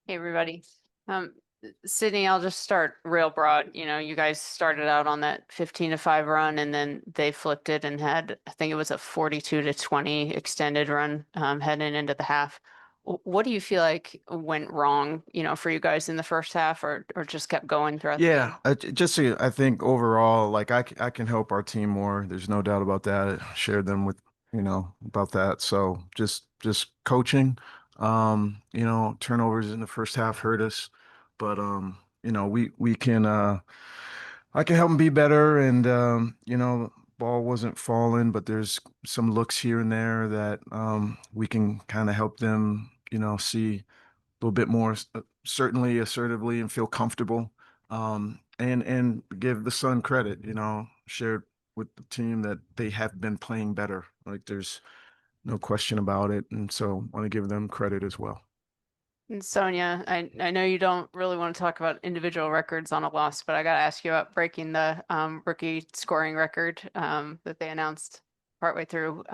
Hey, everybody. Um, Sydney, I'll just start real broad. You know, you guys started out on that 15-5 run and then they flipped it and had, I think it was a 42-20 extended run, heading into the half. What do you feel like went wrong, for you guys in the first half or just kept going throughout the Yeah, game? just so I think overall, like I can help our team more. There's no doubt about that. I shared them with, about that. So just coaching. Turnovers in the first half hurt us, but we can I can help them be better and ball wasn't falling, but there's some looks here and there that we can kind of help them, see little bit more certainly assertively and feel comfortable and give the Sun credit, shared with the team that they have been playing better. Like there's no question about it. And so I want to give them credit as well. And Sonia, I know you don't really want to talk about individual records on a loss, but I got to ask you about breaking the rookie scoring record that they announced partway through.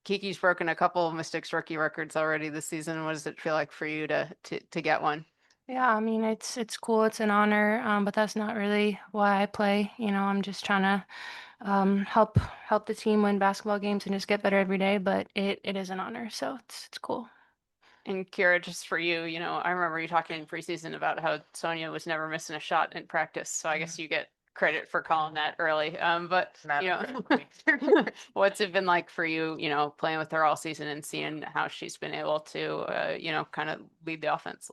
Kiki's broken a couple of Mystics rookie records already this season. What does it feel like for you to get one? Yeah, I mean it's cool, it's an honor, but that's not really why I play. I'm just trying to help the team win basketball games and just get better every day. But it is an honor, so it's cool. And Kira, just for you, I remember you talking in preseason about how Sonia was never missing a shot in practice. So I guess you get credit for calling that early. But Not what's it been like for you, playing with her all season and seeing how she's been able to, kind of lead the offense?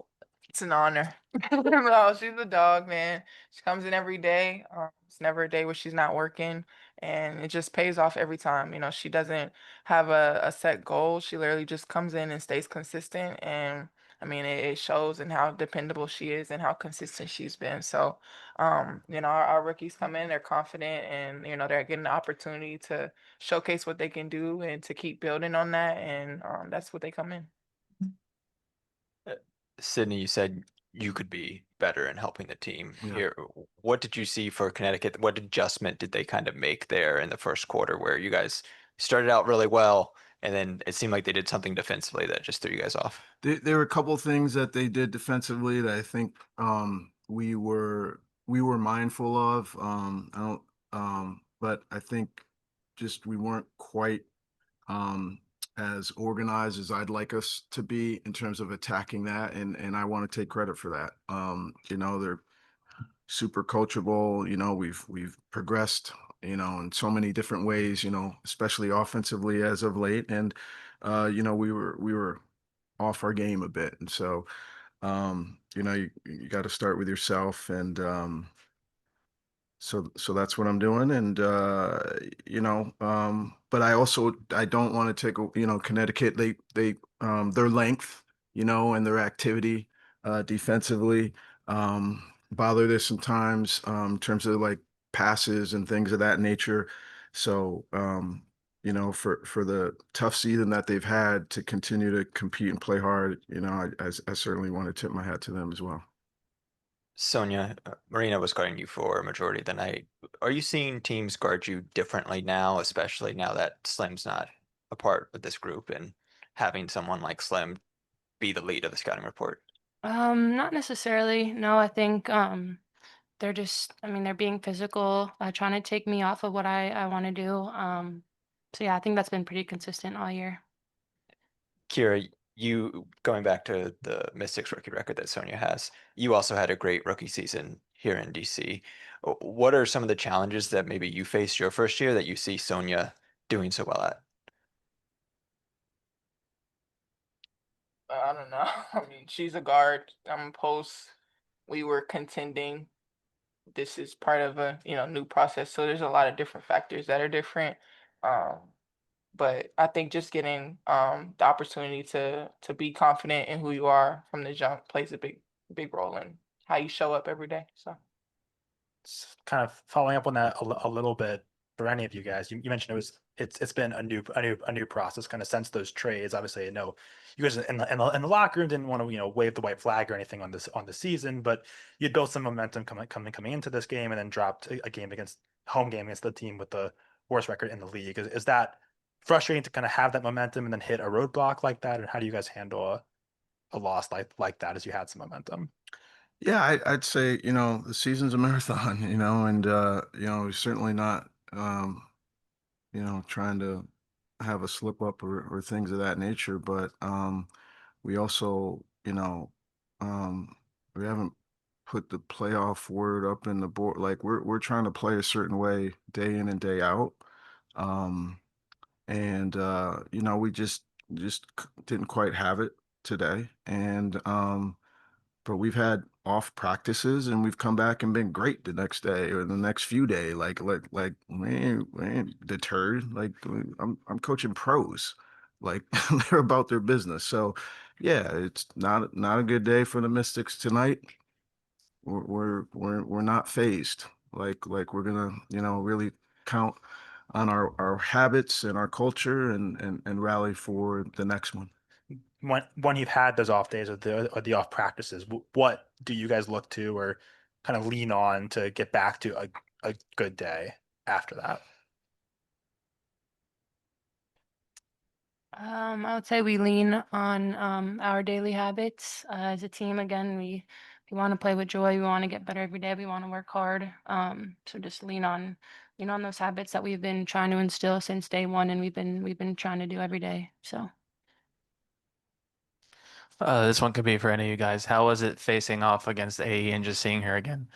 It's an honor. No, she's a dog, man. She comes in every day. It's never a day where she's not working, and it just pays off every time. She doesn't have a set goal. She literally just comes in and stays consistent, and I mean, it shows in how dependable she is and how consistent she's been. So, our rookies come in, they're confident, and they're getting the opportunity to showcase what they can do and to keep building on that, and that's what they come in. Uh, Sydney, you said you could be better in helping the team Yeah. here. What did you see for Connecticut? What adjustment did they kind of make there in the first quarter where you guys started out really well and then it seemed like they did something defensively that just threw you guys off? There were a couple of things that they did defensively that I think we were mindful of. I don't but I think just we weren't quite um, as organized as I'd like us to be in terms of attacking that, and I want to take credit for that. They're super coachable. We've progressed, in so many different ways. Especially offensively as of late, and we were off our game a bit, and so you got to start with yourself and so that's what I'm doing. And but I don't want to take, Connecticut, their length, and their activity defensively bothered us sometimes in terms of like passes and things of that nature. So for the tough season that they've had to continue to compete and play hard, I certainly want to tip my hat to them as well. Sonia, Marina was guarding you for a majority of the night. Are you seeing teams guard you differently now, especially now that Slim's not a part of this group and having someone like Slim be the lead of the scouting report? Not necessarily. No, I think they're just, I mean, they're being physical, trying to take me off of what I want to do. So yeah, I think that's been pretty consistent all year. Kira, you going back to the Mystics rookie record that Sonia has, you also had a great rookie season here in DC. What are some of the challenges that maybe you faced your first year that you see Sonia doing so well at? I don't know. I mean, she's a guard. I'm a post. We were contending. This is part of a new process, so there's a lot of different factors that are different. Um, but I think just getting the opportunity to be confident in who you are from the jump plays a big role in how you show up every day. So Kind of following up on that a little bit for any of you guys. You mentioned it's been a new process kind of since those trades. Obviously, I know you guys in the locker room didn't want to wave the white flag or anything on the season, but you built some momentum coming into this game and then dropped a game against home game against the team with the worst record in the league. Is that frustrating to kind of have that momentum and then hit a roadblock like that? And how do you guys handle a loss like that as you had some momentum? Yeah, I'd say, the season's a marathon, and we're certainly not trying to have a slip up or things of that nature, but we also, we haven't put the playoff word up in the board. Like we're trying to play a certain way day in and day out. Um and we didn't quite have it today. And but we've had off practices and we've come back and been great the next day or the next few days. Like we ain't deterred. Like I'm coaching pros. Like they're about their business. So yeah, it's not a good day for the Mystics tonight. We're not phased. Like we're gonna, really count on our habits and our culture and rally for the next one. When you've had those off days or the off practices, what do you guys look to or kind of lean on to get back to a good day after that? I would say we lean on our daily habits as a team. Again, we want to play with joy. We want to get better every day. We want to work hard. So just lean on those habits that we've been trying to instill since day one, and we've been trying to do every day. So. This one could be for any of you guys. How was it facing off against AE and just seeing her again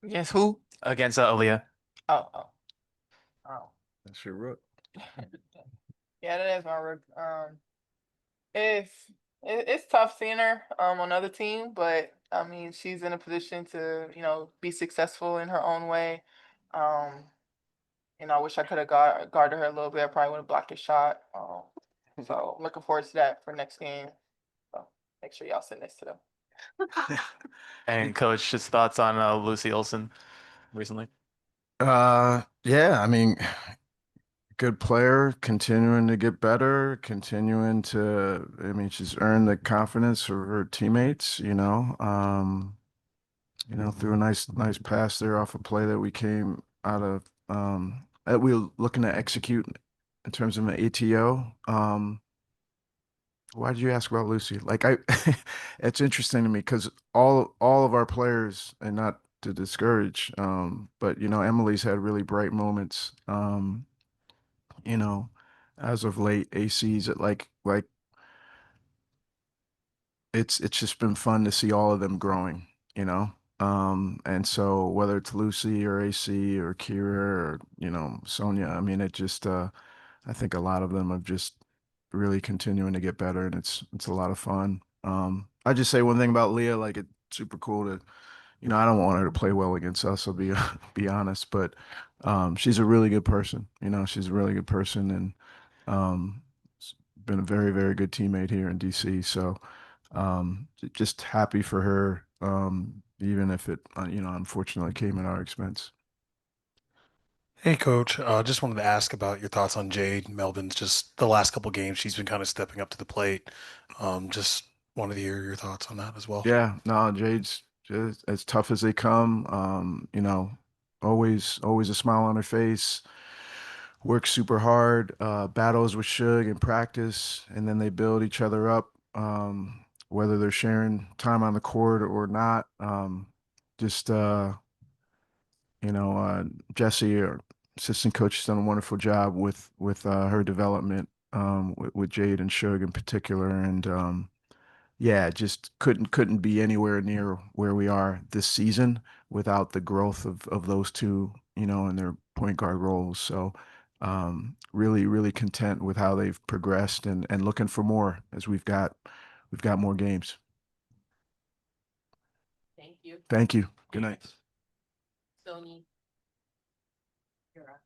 Yes, who? against Aaliyah? Oh. That's your rook. Yeah, that is my rook. It's it's tough seeing her on another team, but I mean she's in a position to be successful in her own way. I wish I could have guarded her a little bit. I probably would have blocked a shot. So I'm looking forward to that for next game. So make sure y'all send this to them. And coach, just thoughts on Lucy Olson recently? Yeah, I mean, good player, continuing to get better, I mean, she's earned the confidence of her teammates, threw a nice pass there off a play that we came out of, that we were looking to execute in terms of an ATO. Why did you ask about Lucy? Like it's interesting to me because all of our players, and not to discourage, but Emily's had really bright moments. You know, as of late, AC's at like it's just been fun to see all of them growing, you know. And so whether it's Lucy or AC or Kira or Sonia, I mean, it just I think a lot of them have just really continuing to get better, and it's a lot of fun. I just say one thing about Leah, like it's super cool to, I don't want her to play well against us. I'll be be honest, but she's a really good person. She's a really good person, and s- been a very very good teammate here in DC. So just happy for her, even if it unfortunately came at our expense. Hey, Coach. Just wanted to ask about your thoughts on Jade Melvin's. Just the last couple games, she's been kind of stepping up to the plate. Just wanted to hear your thoughts on that as well. Yeah, no, Jade's just as tough as they come. Always a smile on her face. Works super hard. Battles with Suge in practice, and then they build each other up. Whether they're sharing time on the court or not. Just Jesse, our assistant coach, has done a wonderful job with her development, with Jade and Suge in particular, and yeah, just couldn't be anywhere near where we are this season without the growth of those two, in their point guard roles. So really, really content with how they've progressed and looking for more as we've got more games. Thank you. Thank you. Good night. Sony. You're up.